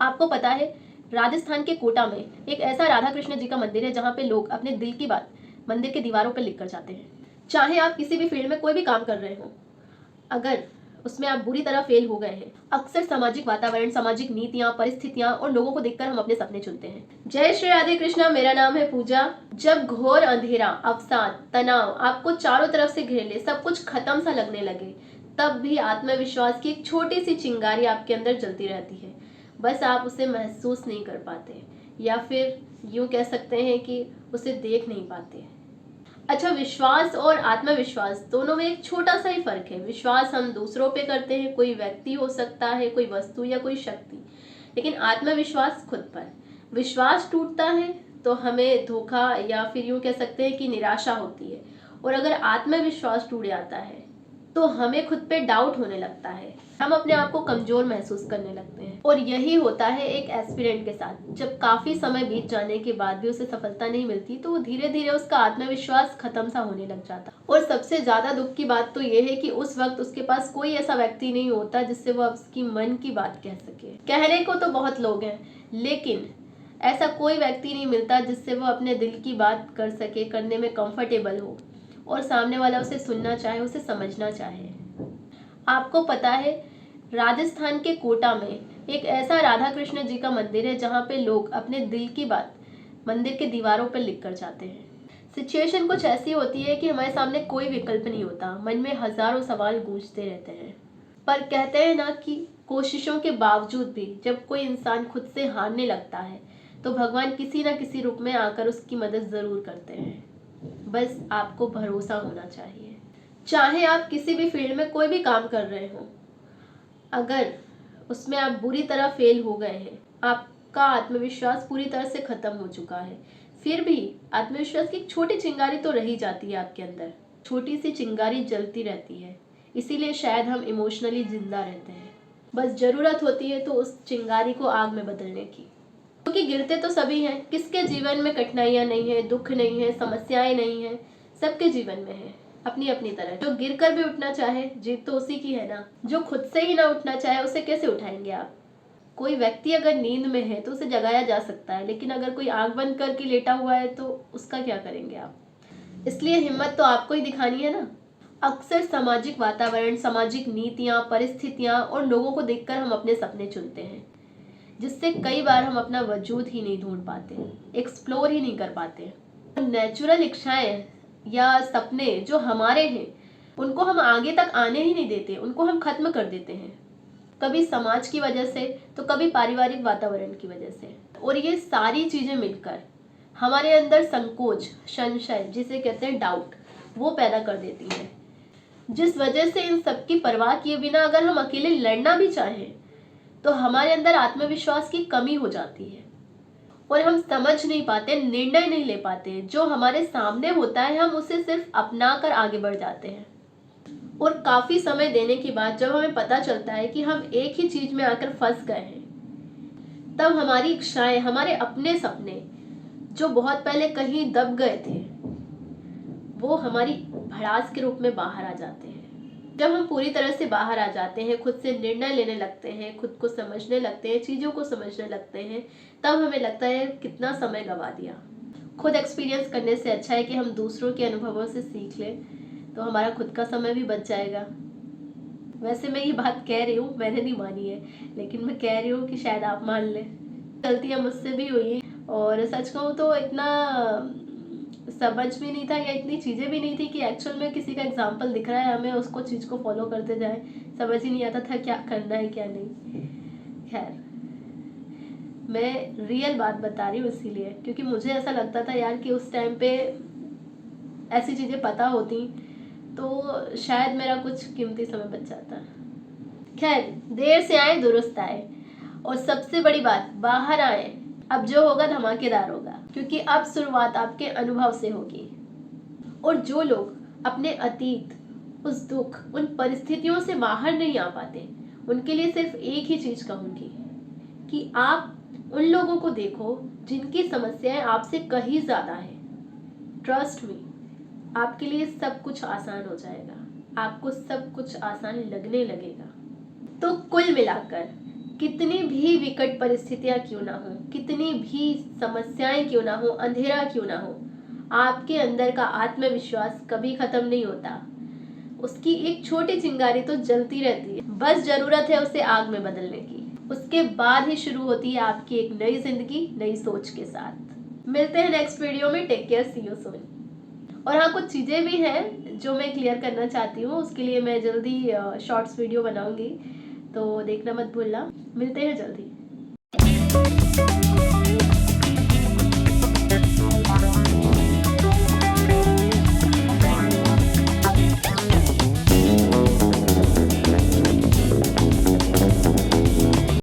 आपको पता है, राजस्थान के कोटा में एक ऐसा राधा कृष्ण जी का मंदिर है जहाँ पे लोग अपने दिल की बात मंदिर के दीवारों पर लिख कर जाते हैं। चाहे आप किसी भी फील्ड में कोई भी काम कर रहे हो, अगर उसमें आप बुरी तरह फेल हो गए हैं, अक्सर सामाजिक वातावरण, सामाजिक नीतियां, परिस्थितियां और लोगों को देखकर हम अपने सपने चुनते हैं। जय श्री राधे कृष्णा, मेरा नाम है पूजा। जब घोर अंधेरा, अवसाद, तनाव आपको चारों तरफ से घेर ले, सब कुछ खत्म सा लगने लगे, तब भी आत्मविश्वास की एक छोटी सी चिंगारी आपके अंदर जलती रहती है। बस आप उसे महसूस नहीं कर पाते, या फिर यूं कह सकते हैं कि उसे देख नहीं पाते। अच्छा, विश्वास और आत्मविश्वास दोनों में एक छोटा सा ही फर्क है। विश्वास हम दूसरों पे करते हैं, कोई व्यक्ति हो सकता है, कोई वस्तु या कोई शक्ति, लेकिन आत्मविश्वास खुद पर। विश्वास टूटता है तो हमें धोखा या फिर यूं कह सकते हैं कि निराशा होती है, और अगर आत्मविश्वास टूट जाता है तो हमें खुद पे डाउट होने लगता है, हम अपने आप को कमजोर महसूस करने लगते हैं। और यही होता है एक एस्पिरेंट के साथ। जब काफी समय बीत जाने के बाद भी उसे सफलता नहीं मिलती तो वो धीरे धीरे उसका आत्मविश्वास खत्म सा होने लग जाता। और सबसे ज्यादा दुख की बात तो ये है कि उस वक्त उसके पास कोई ऐसा व्यक्ति नहीं होता जिससे वो उसकी मन की बात कह सके। कहने को तो बहुत लोग हैं, लेकिन ऐसा कोई व्यक्ति नहीं मिलता जिससे वो अपने दिल की बात कर सके, करने में कंफर्टेबल हो और सामने वाला उसे सुनना चाहे, उसे समझना चाहे। आपको पता है, राजस्थान के कोटा में एक ऐसा राधा कृष्ण जी का मंदिर है जहाँ पे लोग अपने दिल की बात मंदिर के दीवारों पर लिख कर जाते हैं। सिचुएशन कुछ ऐसी होती है कि हमारे सामने कोई विकल्प नहीं होता, मन में हजारों सवाल गूंजते रहते हैं, पर कहते हैं ना कि कोशिशों के बावजूद भी जब कोई इंसान खुद से हारने लगता है तो भगवान किसी न किसी रूप में आकर उसकी मदद जरूर करते हैं। बस आपको भरोसा होना चाहिए। चाहे आप किसी भी फील्ड में कोई भी काम कर रहे हो, अगर उसमें आप बुरी तरह फेल हो गए हैं, आपका आत्मविश्वास पूरी तरह से खत्म हो चुका है, फिर भी आत्मविश्वास की एक छोटी चिंगारी तो रही जाती है आपके अंदर। छोटी सी चिंगारी जलती रहती है, इसीलिए शायद हम इमोशनली जिंदा रहते हैं। बस जरूरत होती है तो उस चिंगारी को आग में बदलने की। क्योंकि गिरते तो सभी हैं, किसके जीवन में कठिनाइयां नहीं है, दुख नहीं है, समस्याएं नहीं है, सबके जीवन में है अपनी अपनी तरह। जो गिर कर भी उठना चाहे, जीत तो उसी की है ना। जो खुद से ही ना उठना चाहे उसे कैसे उठाएंगे आप। कोई व्यक्ति अगर नींद में है तो उसे जगाया जा सकता है, लेकिन अगर कोई आंख बंद करके लेटा हुआ है तो उसका क्या करेंगे आप। इसलिए हिम्मत तो आपको ही दिखानी है ना। अक्सर सामाजिक वातावरण, सामाजिक नीतियां, परिस्थितियां और लोगों को देखकर हम अपने सपने चुनते हैं, जिससे कई बार हम अपना वजूद ही नहीं ढूंढ पाते, एक्सप्लोर ही नहीं कर पाते। नेचुरल इच्छाएं या सपने जो हमारे हैं उनको हम आगे तक आने ही नहीं देते, उनको हम खत्म कर देते हैं, कभी समाज की वजह से तो कभी पारिवारिक वातावरण की वजह से। और ये सारी चीजें मिलकर हमारे अंदर संकोच, संशय, जिसे कहते हैं डाउट, वो पैदा कर देती है, जिस वजह से इन सब की परवाह किए बिना अगर हम अकेले लड़ना भी चाहें तो हमारे अंदर आत्मविश्वास की कमी हो जाती है और हम समझ नहीं पाते, निर्णय नहीं ले पाते। जो हमारे सामने होता है हम उसे सिर्फ अपना कर आगे बढ़ जाते हैं, और काफी समय देने के बाद जब हमें पता चलता है कि हम एक ही चीज में आकर फंस गए हैं, तब हमारी इच्छाएं, हमारे अपने सपने जो बहुत पहले कहीं दब गए थे, वो हमारी भड़ास के रूप में बाहर आ जाते हैं। जब हम पूरी तरह से बाहर आ जाते हैं, खुद से निर्णय लेने लगते हैं, खुद को समझने लगते हैं, चीज़ों को समझने लगते हैं, तब हमें लगता है कितना समय गंवा दिया। खुद एक्सपीरियंस करने से अच्छा है कि हम दूसरों के अनुभवों से सीख लें, तो हमारा खुद का समय भी बच जाएगा। वैसे मैं ये बात कह रही हूँ, मैंने नहीं मानी है, लेकिन मैं कह रही हूँ कि शायद आप मान लें। गलतियाँ मुझसे भी हुई, और सच कहूँ तो इतना समझ भी नहीं था या इतनी चीज़ें भी नहीं थी कि एक्चुअल में किसी का एग्जाम्पल दिख रहा है, हमें उसको चीज़ को फॉलो करते जाए। समझ ही नहीं आता था क्या करना है क्या नहीं। खैर, मैं रियल बात बता रही हूँ इसीलिए, क्योंकि मुझे ऐसा लगता था यार कि उस टाइम पे ऐसी चीज़ें पता होती तो शायद मेरा कुछ कीमती समय बच जाता। खैर, देर से आए दुरुस्त आए, और सबसे बड़ी बात, बाहर आए। अब जो होगा धमाकेदार होगा, क्योंकि अब शुरुआत आपके अनुभव से होगी। और जो लोग अपने अतीत, उस दुख, उन परिस्थितियों से बाहर नहीं आ पाते, उनके लिए सिर्फ एक ही चीज कहूंगी कि आप उन लोगों को देखो जिनकी समस्याएं आपसे कहीं ज्यादा है। ट्रस्ट मी, आपके लिए सब कुछ आसान हो जाएगा, आपको सब कुछ आसान लगने लगेगा। तो कुल मिलाकर कितनी भी विकट परिस्थितियां क्यों ना हो, कितनी भी समस्याएं क्यों ना हो, अंधेरा क्यों ना हो, आपके अंदर का आत्मविश्वास कभी खत्म नहीं होता। उसकी एक छोटी चिंगारी तो जलती रहती है, बस जरूरत है उसे आग में बदलने की। उसके बाद ही शुरू होती है आपकी एक नई जिंदगी नई सोच के साथ। मिलते हैं नेक्स्ट वीडियो में। Take care, see you soon. और हाँ, कुछ चीज़ें भी हैं जो मैं क्लियर करना चाहती हूँ, उसके लिए मैं जल्दी शॉर्ट्स वीडियो बनाऊंगी, तो देखना मत भूलना। मिलते हैं जल्दी।